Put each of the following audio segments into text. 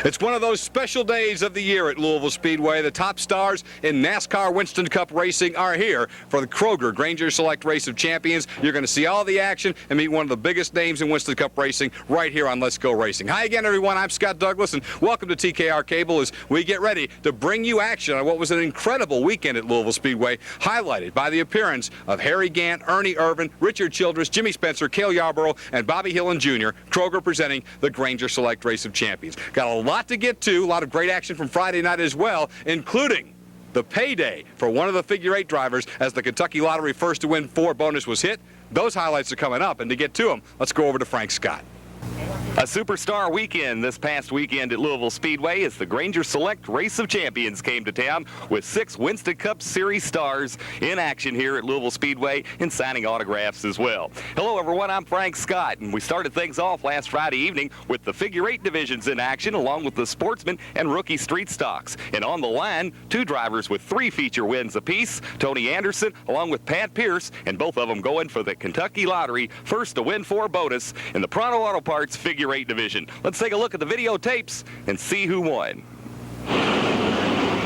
It's one of those special days of the year at Louisville Speedway. The top stars in NASCAR Winston Cup racing are here for the Kroger Granger Select Race of Champions. You're going to see all the action and meet one of the biggest names in Winston Cup racing right here on Let's Go Racing. Hi again, everyone. I'm Scott Douglas, and welcome to TKR Cable as we get ready to bring you action on what was an incredible weekend at Louisville Speedway, highlighted by the appearance of Harry Gant, Ernie Irvan, Richard Childress, Jimmy Spencer, Cale Yarborough, and Bobby Hillin Jr., Kroger presenting the Granger Select Race of Champions. Got a lot to get to, a lot of great action from Friday night as well, including the payday for one of the figure 8 drivers as the Kentucky Lottery First to Win 4 bonus was hit. Those highlights are coming up, and to get to them, let's go over to Frank Scott. A superstar weekend this past weekend at Louisville Speedway as the Granger Select Race of Champions came to town with 6 Winston Cup Series stars in action here at Louisville Speedway and signing autographs as well. Hello everyone, I'm Frank Scott, and we started things off last Friday evening with the figure 8 divisions in action along with the sportsman and rookie street stocks. And on the line, 2 drivers with 3 feature wins apiece, Tony Anderson along with Pat Pierce, and both of them going for the Kentucky Lottery First to Win 4 bonus in the Pronto Auto Parts figure 8 division. Let's take a look at the videotapes and see who won.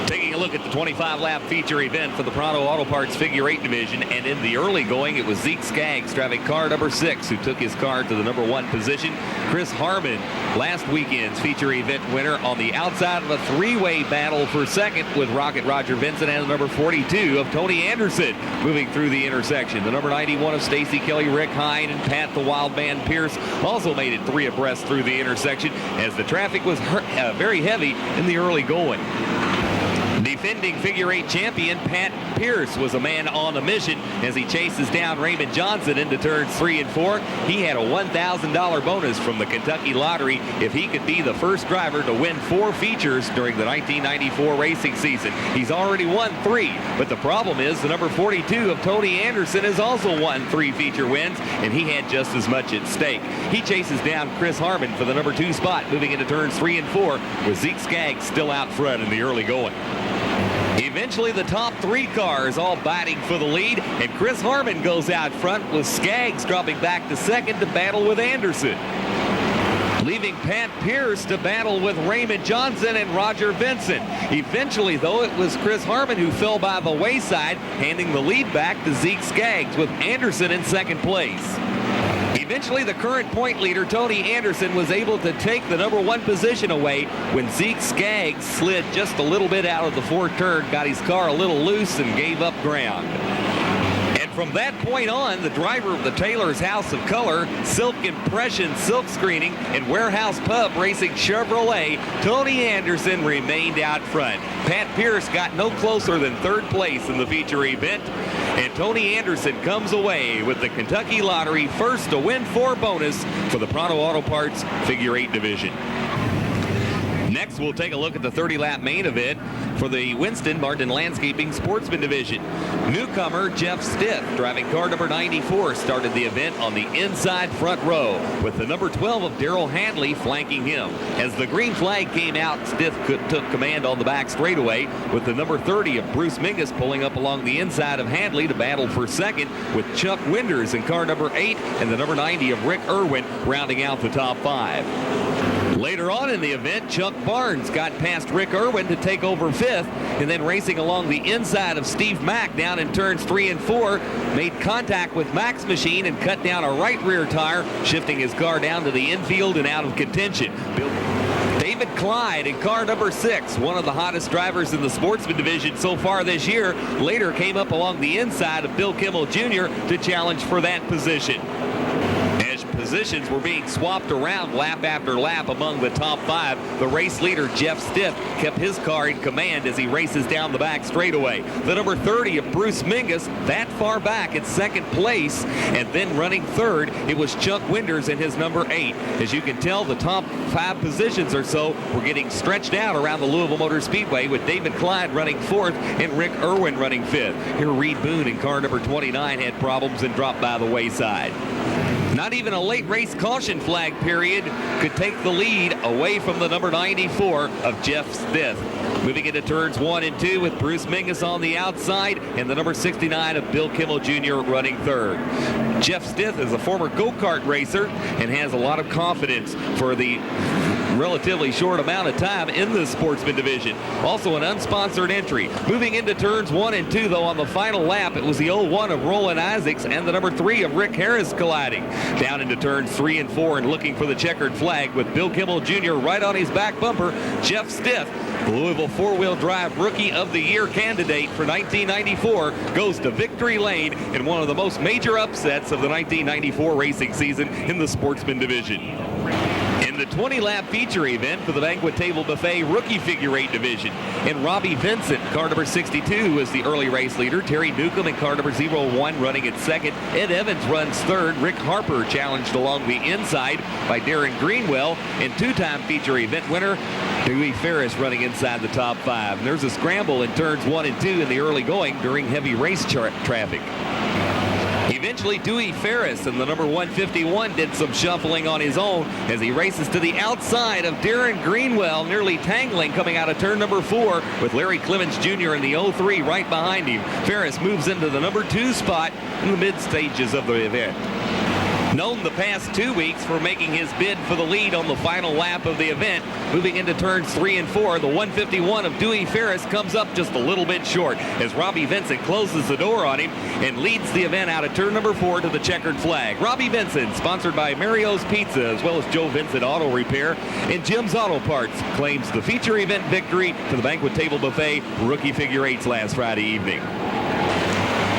Taking a look at the 25-lap feature event for the Pronto Auto Parts Figure 8 division, and in the early going, it was Zeke Skaggs driving car number 6 who took his car to the number 1 position. Chris Harmon, last weekend's feature event winner, on the outside of a 3-way battle for second with Rocket Roger Vincent and the number 42 of Tony Anderson moving through the intersection. The number 91 of Stacy Kelly, Rick Hine, and Pat the Wildman Pierce also made it 3 abreast through the intersection as the traffic was very heavy in the early going. Defending figure 8 champion Pat Pierce was a man on a mission as he chases down Raymond Johnson into turns 3 and 4. He had a $1,000 bonus from the Kentucky Lottery if he could be the first driver to win 4 features during the 1994 racing season. He's already won 3, but the problem is the number 42 of Tony Anderson has also won 3 feature wins, and he had just as much at stake. He chases down Chris Harmon for the number 2 spot moving into turns 3 and 4 with Zeke Skaggs still out front in the early going. Eventually, the top 3 cars all batting for the lead, and Chris Harmon goes out front with Skaggs dropping back to second to battle with Anderson. Leaving Pat Pierce to battle with Raymond Johnson and Roger Vincent. Eventually, though, it was Chris Harmon who fell by the wayside, handing the lead back to Zeke Skaggs with Anderson in second place. Eventually, the current point leader, Tony Anderson, was able to take the number 1 position away when Zeke Skaggs slid just a little bit out of the 4th turn, got his car a little loose, and gave up ground. And from that point on, the driver of the Taylor's House of Color, Silk Impression Silk Screening, and Warehouse Pub Racing Chevrolet, Tony Anderson remained out front. Pat Pierce got no closer than 3rd place in the feature event. And Tony Anderson comes away with the Kentucky Lottery First to Win 4 bonus for the Pronto Auto Parts Figure 8 division. Next, we'll take a look at the 30-lap main event for the Winston Martin Landscaping Sportsman Division. Newcomer Jeff Stiff, driving car number 94, started the event on the inside front row, with the number 12 of Daryl Handley flanking him. As the green flag came out, Stiff took command on the back straightaway, with the number 30 of Bruce Mingus pulling up along the inside of Handley to battle for second, with Chuck Winders in car number 8 and the number 90 of Rick Irwin rounding out the top 5. Later on in the event, Chuck Barnes got past Rick Irwin to take over 5th, and then racing along the inside of Steve Mack down in turns 3 and 4, made contact with Mack's machine and cut down a right rear tire, shifting his car down to the infield and out of contention. David Clyde in car number 6, one of the hottest drivers in the sportsman division so far this year, later came up along the inside of Bill Kimmel Jr. to challenge for that position. As positions were being swapped around lap after lap among the top 5, the race leader Jeff Stiff kept his car in command as he races down the back straightaway. The number 30 of Bruce Mingus that far back in 2nd place, and then running 3rd, it was Chuck Winders in his number 8. As you can tell, the top 5 positions or so were getting stretched out around the Louisville Motor Speedway, with David Clyde running 4th and Rick Irwin running 5th. Here, Reed Boone in car number 29 had problems and dropped by the wayside. Not even a late race caution flag period could take the lead away from the number 94 of Jeff Stiff. Moving into turns 1 and 2 with Bruce Mingus on the outside and the number 69 of Bill Kimmel Jr. running 3rd. Jeff Stiff is a former go-kart racer and has a lot of confidence for the relatively short amount of time in the Sportsman division. Also an unsponsored entry. Moving into turns 1 and 2, though, on the final lap, it was the 01 of Roland Isaacs and the number 3 of Rick Harris colliding. Down into turns 3 and 4 and looking for the checkered flag with Bill Kimmel Jr. right on his back bumper. Jeff Stiff, the Louisville four-wheel drive Rookie of the Year candidate for 1994, goes to victory lane in one of the most major upsets of the 1994 racing season in the Sportsman division. In the 20-lap feature event for the Banquet Table Buffet Rookie Figure 8 division, and Robbie Vincent, car number 62, was the early race leader. Terry Newcomb in car number 01 running at second. Ed Evans runs third. Rick Harper challenged along the inside by Darren Greenwell, and two-time feature event winner Dewey Ferris running inside the top 5. And there's a scramble in turns 1 and 2 in the early going during heavy race traffic. Eventually, Dewey Ferris in the number 151 did some shuffling on his own as he races to the outside of Darren Greenwell, nearly tangling coming out of turn number 4 with Larry Clemens Jr. in the 03 right behind him. Ferris moves into the number 2 spot in the mid stages of the event. Known the past 2 weeks for making his bid for the lead on the final lap of the event. Moving into turns 3 and 4, the 151 of Dewey Ferris comes up just a little bit short as Robbie Vincent closes the door on him and leads the event out of turn number 4 to the checkered flag. Robbie Vincent, sponsored by Mario's Pizza as well as Joe Vincent Auto Repair and Jim's Auto Parts, claims the feature event victory for the Banquet Table Buffet Rookie Figure 8s last Friday evening.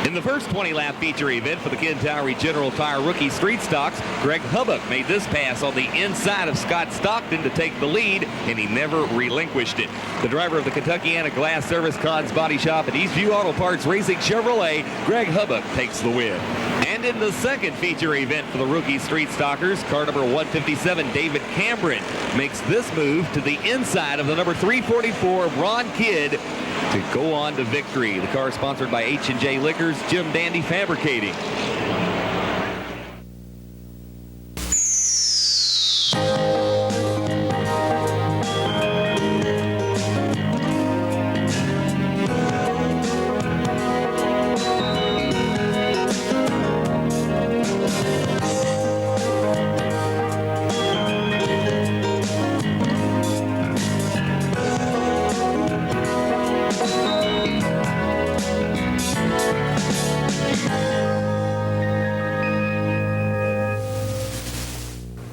In the first 20-lap feature event for the Ken Towery General Tire Rookie Street Stocks, Greg Hubbock made this pass on the inside of Scott Stockton to take the lead, and he never relinquished it. The driver of the Kentuckiana Glass Service Cons Body Shop at Eastview Auto Parts Racing Chevrolet, Greg Hubbock, takes the win. And in the second feature event for the Rookie Street Stockers, car number 157, David Cameron, makes this move to the inside of the number 344 of Ron Kidd to go on to victory. The car is sponsored by H&J Liquors, Jim Dandy Fabricating.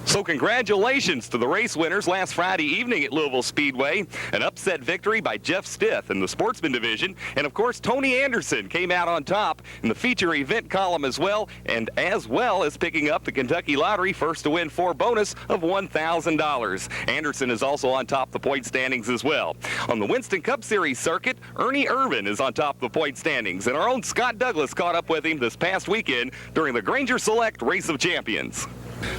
So congratulations to the race winners last Friday evening at Louisville Speedway. An upset victory by Jeff Stith in the Sportsman division. And of course, Tony Anderson came out on top in the feature event column as well as picking up the Kentucky Lottery first to win 4 bonus of $1,000. Anderson is also on top of the point standings as well. On the Winston Cup Series circuit, Ernie Irvan is on top of the point standings. And our own Scott Douglas caught up with him this past weekend during the Granger Select Race of Champions.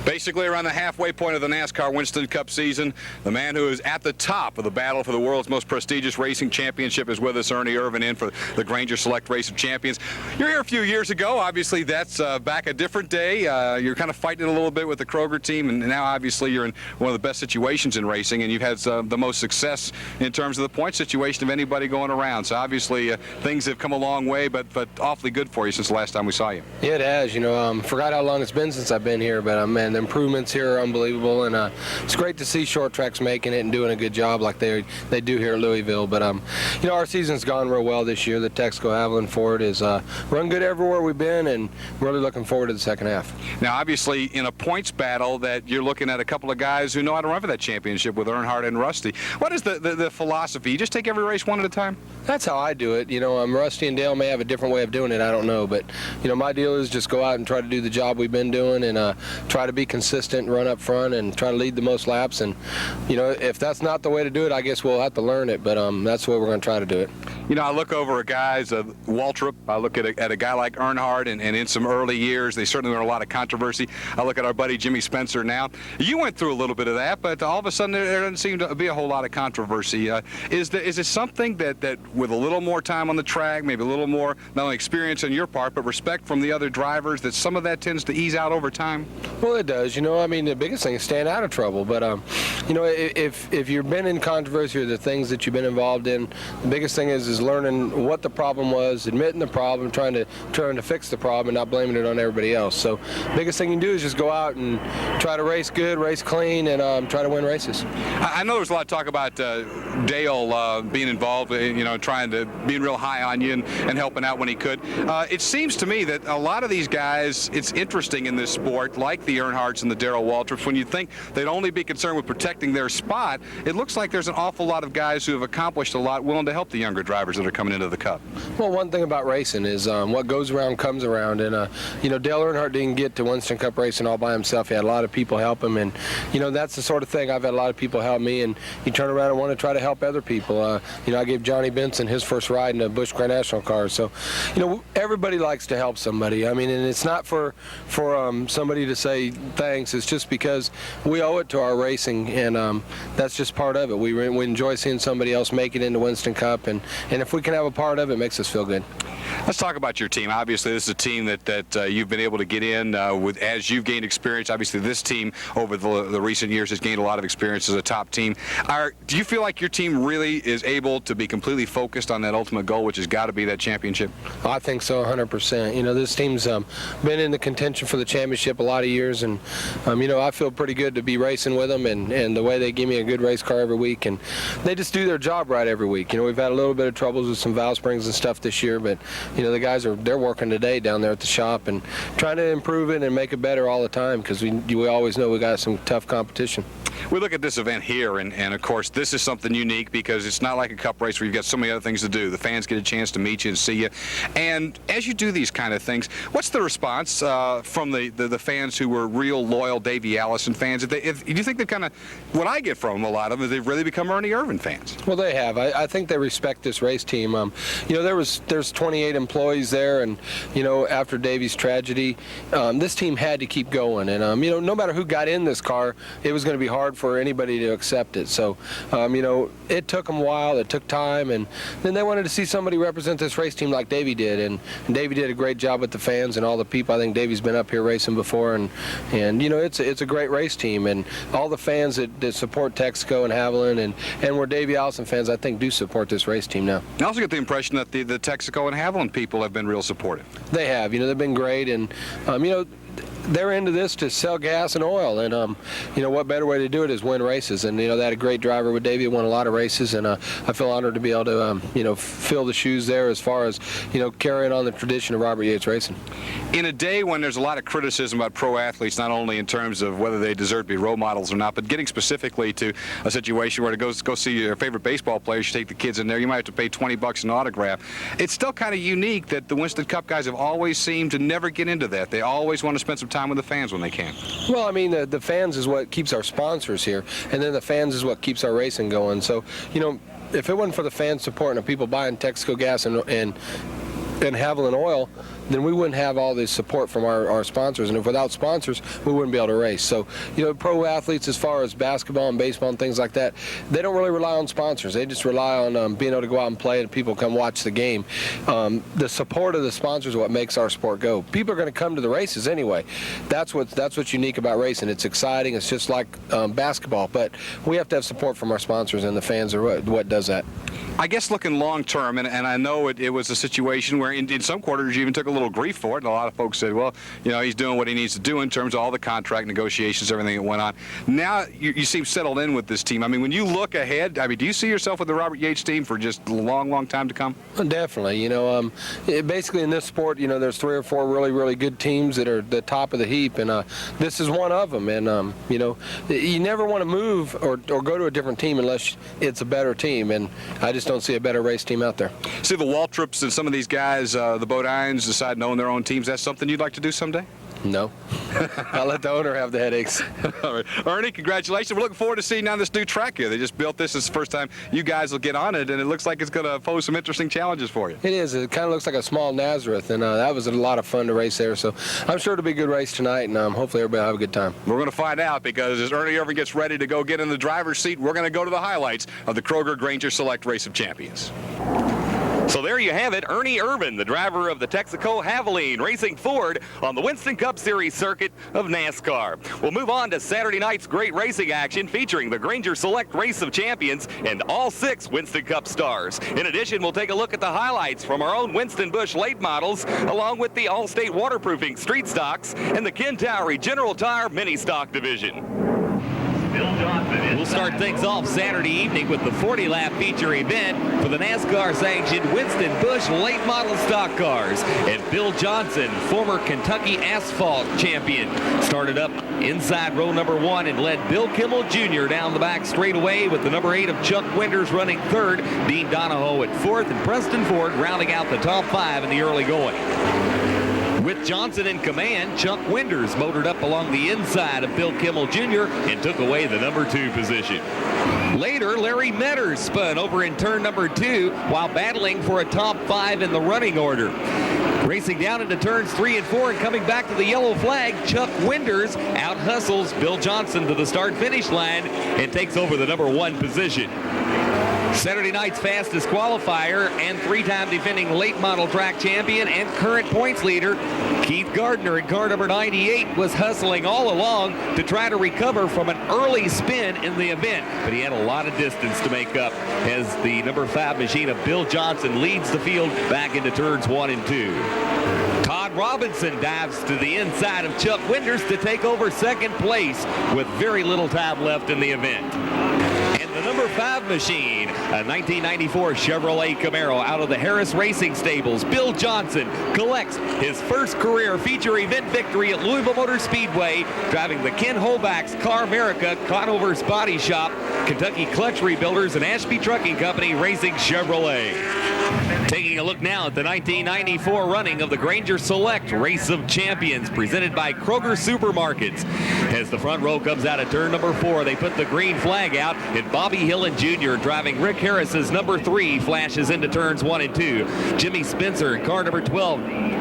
Basically around the halfway point of the NASCAR Winston Cup season, the man who is at the top of the battle for the world's most prestigious racing championship is with us, Ernie Irvan, in for the Granger Select Race of Champions. You're here a few years ago. Obviously, that's back a different day. You're kind of fighting it a little bit with the Kroger team, and now obviously you're in one of the best situations in racing, and you've had the most success in terms of the point situation of anybody going around. So obviously things have come a long way, but awfully good for you since the last time we saw you. Yeah, it has. You know, forgot how long it's been since I've been here, but man, the improvements here are unbelievable, and it's great to see short tracks making it and doing a good job like they do here at Louisville. But you know, our season's gone real well this year. The Texaco Avalon Ford is run good everywhere we've been, and really looking forward to the second half. Now, obviously, in a points battle, that you're looking at a couple of guys who know how to run for that championship with Earnhardt and Rusty. What is the philosophy? You just take every race one at a time? That's how I do it. You know, Rusty and Dale may have a different way of doing it. I don't know, but you know, my deal is just go out and try to do the job we've been doing, and try to be consistent, run up front, and try to lead the most laps. And you know, if that's not the way to do it, I guess we'll have to learn it. But that's the way we're going to try to do it. You know, I look over at guys, Waltrip. I look at a guy like Earnhardt, and in some early years, they certainly were a lot of controversy. I look at our buddy Jimmy Spencer now. You went through a little bit of that, but all of a sudden there doesn't seem to be a whole lot of controversy. Is it something that with a little more time on the track, maybe a little more not only experience on your part, but respect from the other drivers, that some of that tends to ease out over time? Well, Well, it does. You know, I mean, the biggest thing is staying out of trouble. But, you know, if you've been in controversy or the things that you've been involved in, the biggest thing is learning what the problem was, admitting the problem, trying to fix the problem, and not blaming it on everybody else. So, biggest thing you can do is just go out and try to race good, race clean, and try to win races. I know there's a lot of talk about Dale being involved, you know, being real high on you and helping out when he could. It seems to me that a lot of these guys, it's interesting in this sport, like the Earnhardts and the Darrell Waltrips, when you think they'd only be concerned with protecting their spot, it looks like there's an awful lot of guys who have accomplished a lot willing to help the younger drivers that are coming into the Cup. Well, one thing about racing is what goes around comes around, and you know, Dale Earnhardt didn't get to Winston Cup racing all by himself. He had a lot of people help him, and you know, that's the sort of thing. I've had a lot of people help me, and you turn around and want to try to help other people. You know, I gave Johnny Benson his first ride in a Busch Grand National car, so you know, everybody likes to help somebody. I mean, and it's not for somebody to say thanks. It's just because we owe it to our racing, and that's just part of it. We enjoy seeing somebody else make it into Winston Cup, and if we can have a part of it, it makes us feel good. Let's talk about your team. Obviously, this is a team that you've been able to get in with as you've gained experience. Obviously, this team over the recent years has gained a lot of experience as a top team. Do you feel like your team really is able to be completely focused on that ultimate goal, which has got to be that championship? I think so, 100%. You know, this team's been in the contention for the championship a lot of years, and you know, I feel pretty good to be racing with them, and the way they give me a good race car every week, and they just do their job right every week. You know, we've had a little bit of troubles with some valve springs and stuff this year, but you know, the guys they're working today down there at the shop and trying to improve it and make it better all the time, because we always know we got some tough competition. We look at this event here, and of course, this is something unique because it's not like a Cup race where you've got so many other things to do. The fans get a chance to meet you and see you. And as you do these kind of things, what's the response from the fans who were real loyal Davey Allison fans? Do you think they've kind of, what I get from a lot of them is they've really become Ernie Irvan fans? Well, they have. I think they respect this race team. You know, there's 28 employees there, and you know, after Davey's tragedy, this team had to keep going. And you know, no matter who got in this car, it was going to be hard for anybody to accept it. So you know, it took them a while, it took time, and then they wanted to see somebody represent this race team like Davey did, and Davey did a great job with the fans and all the people. I think Davey's been up here racing before, and you know, it's a great race team, and all the fans that support Texaco and Haviland and we're Davey Allison fans, I think, do support this race team now. I also get the impression that the Texaco and Haviland people have been real supportive. They have. You know, they've been great, and you know, they're into this to sell gas and oil, and you know, what better way to do it is win races. And you know, they had a great driver with Davey, won a lot of races, and I feel honored to be able to you know, fill the shoes there as far as, you know, carrying on the tradition of Robert Yates racing. In a day when there's a lot of criticism about pro athletes, not only in terms of whether they deserve to be role models or not, but getting specifically to a situation where to go see your favorite baseball players, you take the kids in there, you might have to pay $20 an autograph. It's still kind of unique that the Winston Cup guys have always seemed to never get into that. They always want to spend some time with the fans when they can. Well, I mean, the fans is what keeps our sponsors here, and then the fans is what keeps our racing going. So, you know, if it wasn't for the fan support and the people buying Texaco gas and Haviland oil, then we wouldn't have all this support from our sponsors. And if without sponsors, we wouldn't be able to race. So, you know, pro athletes, as far as basketball and baseball and things like that, they don't really rely on sponsors. They just rely on being able to go out and play and people come watch the game. The support of the sponsors is what makes our sport go. People are going to come to the races anyway. That's what's unique about racing. It's exciting. It's just like basketball. But we have to have support from our sponsors, and the fans are what does that. I guess looking long term, and I know it was a situation where in some quarters you even took a little grief for it, and a lot of folks said, well, you know, he's doing what he needs to do in terms of all the contract negotiations, everything that went on. Now you seem settled in with this team. I mean, when you look ahead, I mean, do you see yourself with the Robert Yates team for just a long, long time to come? Definitely. You know, basically in this sport, you know, there's 3 or 4 really, really good teams that are the top of the heap, and this is one of them. And you know, you never want to move or go to a different team unless it's a better team, and I just don't see a better race team out there. See the Waltrips and some of these guys, the Bodines, decide to own their own teams. That's something you'd like to do someday? No. I'll let the owner have the headaches. All right. Ernie, congratulations. We're looking forward to seeing now this new track here. They just built this. It's the first time you guys will get on it, and it looks like it's going to pose some interesting challenges for you. It is. It kind of looks like a small Nazareth, and that was a lot of fun to race there. So I'm sure it'll be a good race tonight, and hopefully everybody will have a good time. We're going to find out, because as Ernie Irvan gets ready to go get in the driver's seat, we're going to go to the highlights of the Kroger Granger Select Race of Champions. So there you have it, Ernie Irvan, the driver of the Texaco Javelin Racing Ford on the Winston Cup Series circuit of NASCAR. We'll move on to Saturday night's great racing action featuring the Granger Select Race of Champions and all 6 Winston Cup stars. In addition, we'll take a look at the highlights from our own Winston Busch late models, along with the All-State Waterproofing Street Stocks and the Ken Towery General Tire Mini Stock Division. We'll start things off Saturday evening with the 40-lap feature event for the NASCAR-sanctioned Winston Busch late model stock cars. And Bill Johnson, former Kentucky asphalt champion, started up inside row number 1 and led Bill Kimmel Jr. down the back straightaway with the number 8 of Chuck Winters running 3rd, Dean Donahoe at 4th, and Preston Ford rounding out the top 5 in the early going. With Johnson in command, Chuck Winters motored up along the inside of Bill Kimmel Jr. and took away the number 2 position. Later, Larry Metters spun over in turn number 2 while battling for a top 5 in the running order. Racing down into turns 3 and 4 and coming back to the yellow flag, Chuck Winters out-hustles Bill Johnson to the start-finish line and takes over the number 1 position. Saturday night's fastest qualifier and 3-time defending late model track champion and current points leader, Keith Gardner in car number 98, was hustling all along to try to recover from an early spin in the event, but he had a lot of distance to make up as the number 5 machine of Bill Johnson leads the field back into turns 1 and 2. Todd Robinson dives to the inside of Chuck Winters to take over 2nd place with very little time left in the event. The number 5 machine, a 1994 Chevrolet Camaro out of the Harris Racing Stables, Bill Johnson collects his first career feature event victory at Louisville Motor Speedway, driving the Ken Holbach's Car America, Conover's Body Shop, Kentucky Clutch Rebuilders, and Ashby Trucking Company Racing Chevrolet. Taking a look now at the 1994 running of the Granger Select Race of Champions presented by Kroger Supermarkets. As the front row comes out of turn number 4, they put the green flag out, and Bobby Hillen Jr. driving Rick Harris's number 3 flashes into turns 1 and 2. Jimmy Spencer in car number 12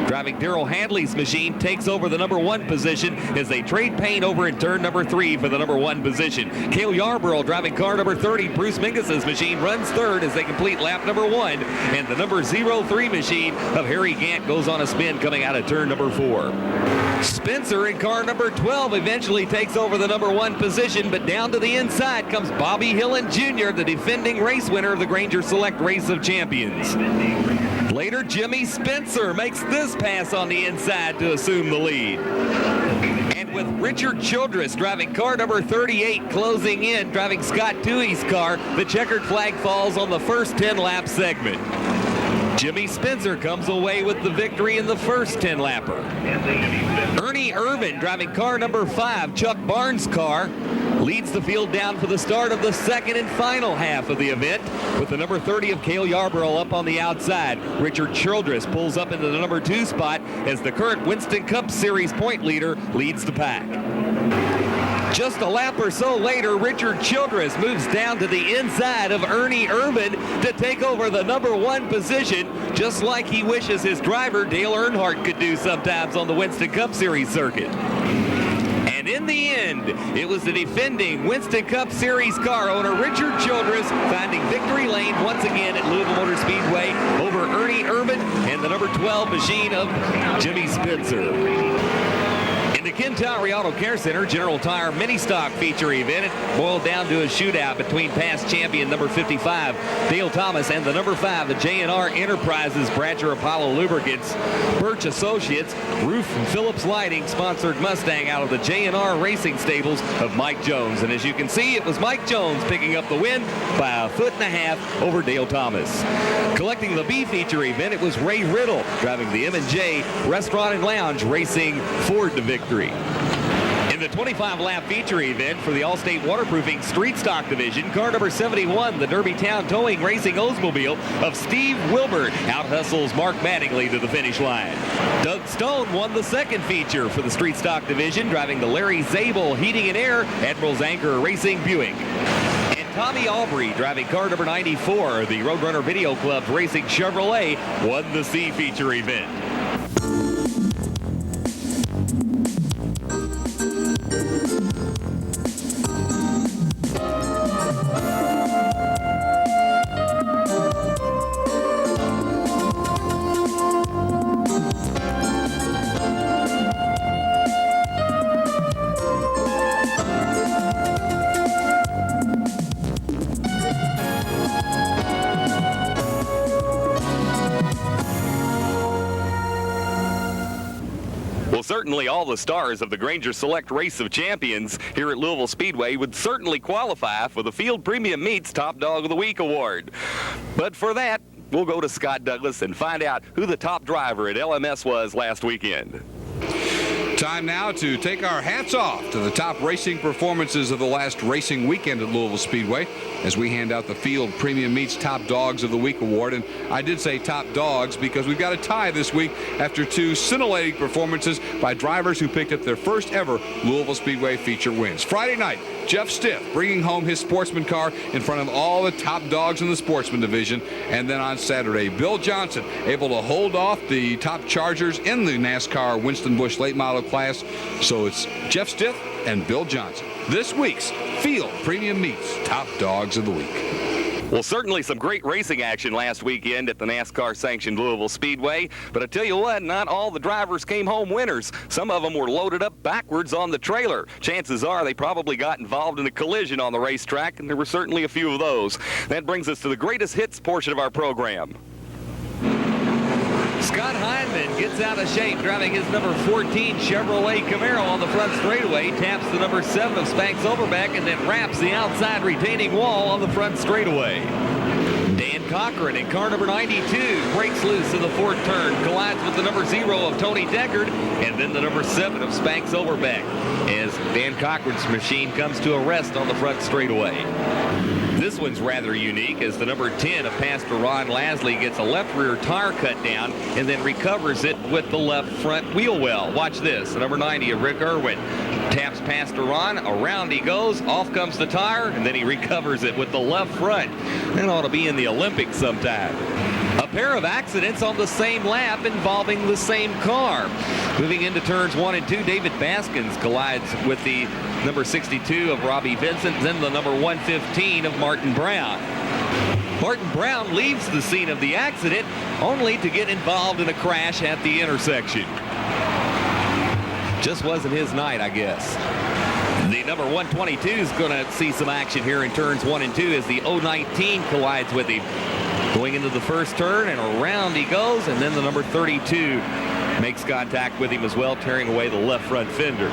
driving Darrell Hadley's machine takes over the number 1 position as they trade paint over in turn number 3 for the number 1 position. Cale Yarborough driving car number 30, Bruce Mingus's machine, runs 3rd as they complete lap number 1, and the number 03 machine of Harry Gant goes on a spin coming out of turn number 4. Spencer in car number 12 eventually takes over the number 1 position, but down to the inside comes Bobby Hillen Jr., the defending race winner of the Granger Select Race of Champions. Later, Jimmy Spencer makes this pass on the inside to assume the lead. And with Richard Childress driving car number 38 closing in, driving Scott Dewey's car, the checkered flag falls on the first 10-lap segment. Jimmy Spencer comes away with the victory in the first 10-lapper. Ernie Irvan driving car number 5, Chuck Barnes' car, leads the field down for the start of the second and final half of the event with the number 30 of Cale Yarborough up on the outside. Richard Childress pulls up into the number 2 spot as the current Winston Cup Series point leader leads the pack. Just a lap or so later, Richard Childress moves down to the inside of Ernie Irvan to take over the number 1 position, just like he wishes his driver Dale Earnhardt could do sometimes on the Winston Cup Series circuit. And in the end, it was the defending Winston Cup Series car owner Richard Childress finding victory lane once again at Louisville Motor Speedway over Ernie Irvan and the number 12 machine of Jimmy Spencer. In the Ken Towery Auto Care Center General Tire Mini Stock feature event, it boiled down to a shootout between past champion number 55 Dale Thomas and the number 5 the J&R Enterprises Bratcher Apollo Lubricants. Birch Associates, Roof and Phillips Lighting sponsored Mustang out of the J&R Racing Stables of Mike Jones. And as you can see, it was Mike Jones picking up the win by 1.5 feet over Dale Thomas. Collecting the B feature event, it was Ray Riddle driving the M&J Restaurant and Lounge Racing Ford to victory. In the 25-lap feature event for the All-State Waterproofing Street Stock Division, car number 71, the Derbytown Towing Racing Oldsmobile of Steve Wilbert out-hustles Mark Mattingly to the finish line. Doug Stone won the 2nd feature for the Street Stock Division, driving the Larry Zabel Heating and Air Admiral's Anchor Racing Buick. And Tommy Aubrey, driving car number 94, the Roadrunner Video Club's Racing Chevrolet, won the C feature event. certainly all the stars of the Granger Select Race of Champions here at Louisville Speedway would certainly qualify for the Field Premium Meats Top Dog of the Week award. But for that, we'll go to Scott Douglas and find out who the top driver at LMS was last weekend. Time now to take our hats off to the top racing performances of the last racing weekend at Louisville Speedway as we hand out the Field Premium Meats Top Dogs of the Week award. And I did say top dogs because we've got a tie this week after two scintillating performances by drivers who picked up their first ever Louisville Speedway feature wins. Friday night, Jeff Stiff bringing home his sportsman car in front of all the top dogs in the sportsman division. And then on Saturday, Bill Johnson able to hold off the top chargers in the NASCAR Winston Busch late model class. So it's Jeff Stiff and Bill Johnson. This week's Field Premium Meats Top Dogs of the Week. Well, certainly some great racing action last weekend at the NASCAR-sanctioned Louisville Speedway. But I tell you what, not all the drivers came home winners. Some of them were loaded up backwards on the trailer. Chances are they probably got involved in a collision on the racetrack, and there were certainly a few of those. That brings us to the greatest hits portion of our program. Scott Heinman gets out of shape driving his number 14 Chevrolet Camaro on the front straightaway, taps the number 7 of Spanx Overbeck, and then wraps the outside retaining wall on the front straightaway. Dan Cochran in car number 92 breaks loose in the fourth turn, collides with the number 0 of Tony Deckard, and then the number 7 of Spanx Overbeck as Dan Cochran's machine comes to a rest on the front straightaway. This one's rather unique as the number 10 of Pastor Ron Lasley gets a left rear tire cut down and then recovers it with the left front wheel well. Watch this. The number 90 of Rick Irwin taps Pastor Ron. Around he goes. Off comes the tire, and then he recovers it with the left front. That ought to be in the Olympics sometime. A pair of accidents on the same lap involving the same car. Moving into turns 1 and 2, David Baskins collides with the number 62 of Robbie Vincent, then the number 115 of Martin Brown. Martin Brown leaves the scene of the accident only to get involved in a crash at the intersection. Just wasn't his night, I guess. The number 122 is going to see some action here in turns 1 and 2 as the 019 collides with him. Going into the first turn, and around he goes, and then the number 32 makes contact with him as well, tearing away the left front fender.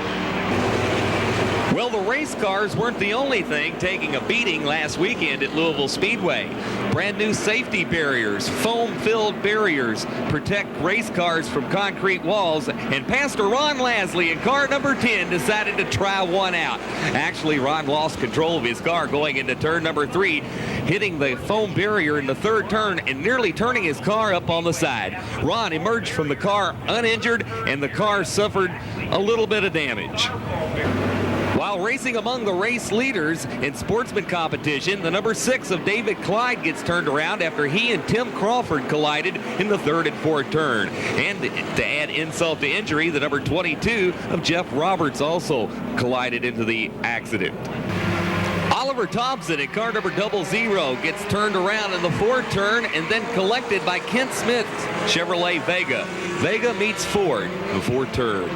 Well, the race cars weren't the only thing taking a beating last weekend at Louisville Speedway. Brand new safety barriers, foam-filled barriers protect race cars from concrete walls, and Pastor Ron Lasley in car number 10 decided to try one out. Actually, Ron lost control of his car going into turn number 3, hitting the foam barrier in the third turn and nearly turning his car up on the side. Ron emerged from the car uninjured, and the car suffered a little bit of damage. While racing among the race leaders in sportsman competition, the number 6 of David Clyde gets turned around after he and Tim Crawford collided in the third and fourth turn. And to add insult to injury, the number 22 of Jeff Roberts also collided into the accident. Oliver Thompson in car number 00 gets turned around in the fourth turn and then collected by Kent Smith's Chevrolet Vega. Vega meets Ford in the fourth turn.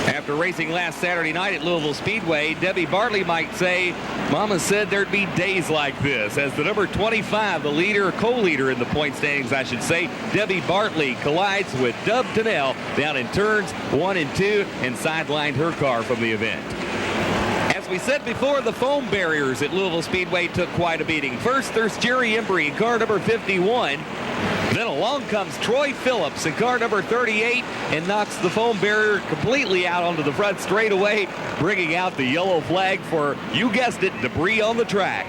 After racing last Saturday night at Louisville Speedway, Debbie Bartley might say, Mama said there'd be days like this, as the number 25, the leader, co-leader in the point standings, I should say, Debbie Bartley collides with Dub Tennell down in turns 1 and 2 and sidelined her car from the event. As we said before, the foam barriers at Louisville Speedway took quite a beating. First, there's Jerry Embry in car number 51. Then along comes Troy Phillips in car number 38 and knocks the foam barrier completely out onto the front straightaway, bringing out the yellow flag for, you guessed it, debris on the track.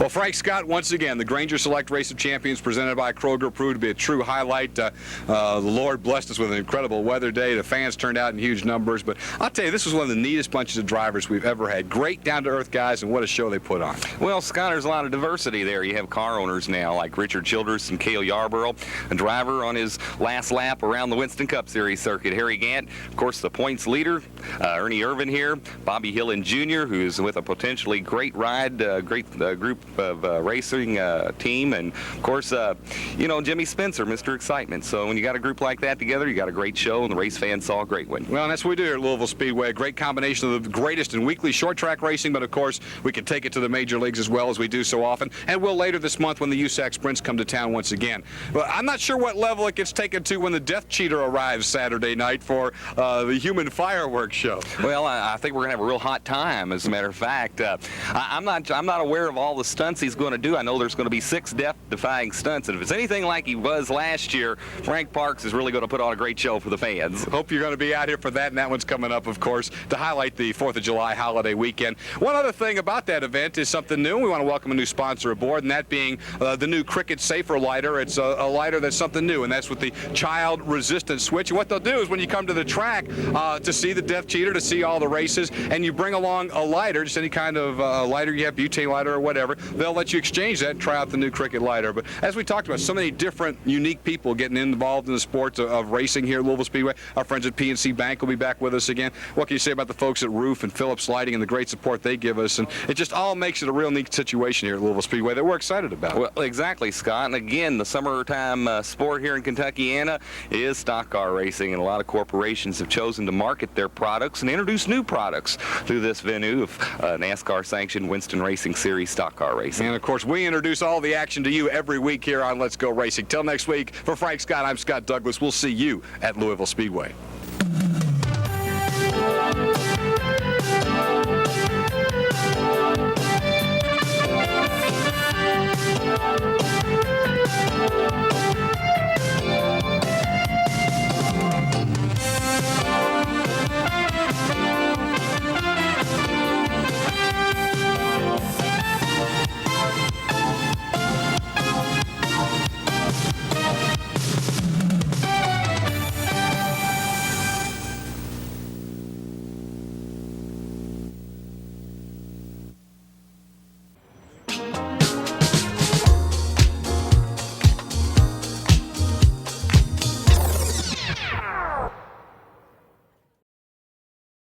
Well, Frank Scott, once again, the Granger Select Race of Champions presented by Kroger proved to be a true highlight. The Lord blessed us with an incredible weather day. The fans turned out in huge numbers. But I'll tell you, this was one of the neatest bunches of drivers we've ever had. Great down-to-earth guys, and what a show they put on. Well, Scott, there's a lot of diversity there. You have car owners now like Richard Childress and Cale Yarborough, a driver on his last lap around the Winston Cup Series circuit. Harry Gant, of course, the points leader. Ernie Irvan here. Bobby Hillen Jr., who's with a potentially great ride, great group of racing team, and of course, Jimmy Spencer, Mr. Excitement. So when you got a group like that together, you got a great show, and the race fans saw a great one. Well, and that's what we do here at Louisville Speedway. A great combination of the greatest in weekly short track racing, but of course, we can take it to the major leagues as well, as we do so often, and we'll later this month when the USAC Sprints come to town once again. But I'm not sure what level it gets taken to when the Death Cheater arrives Saturday night for the Human Fireworks Show. Well, I think we're going to have a real hot time, as a matter of fact. I'm not aware of all the stunts he's going to do. I know there's going to be 6 death-defying stunts, and if it's anything like he was last year, Frank Parks is really going to put on a great show for the fans. Hope you're going to be out here for that, and that one's coming up, of course, to highlight the 4th of July holiday weekend. One other thing about that event is something new. We want to welcome a new sponsor aboard, and that being the new Cricket Safer lighter. It's a lighter that's something new, and that's with the child-resistant switch. And what they'll do is when you come to the track to see the Death Cheater, to see all the races, and you bring along a lighter, just any kind of lighter you have, butane lighter or whatever, they'll let you exchange that and try out the new Cricket lighter. But as we talked about, so many different unique people getting involved in the sport of racing here at Louisville Speedway. Our friends at PNC Bank will be back with us again. What can you say about the folks at Roof and Phillips Lighting and the great support they give us? And it just all makes it a real neat situation here at Louisville Speedway that we're excited about. Well, exactly, Scott. And again, the summertime sport here in Kentuckiana is stock car racing, and a lot of corporations have chosen to market their products and introduce new products through this venue of NASCAR-sanctioned Winston Racing Series stock car racing. And of course, we introduce all the action to you every week here on Let's Go Racing. Till next week, for Frank Scott, I'm Scott Douglas. We'll see you at Louisville Speedway.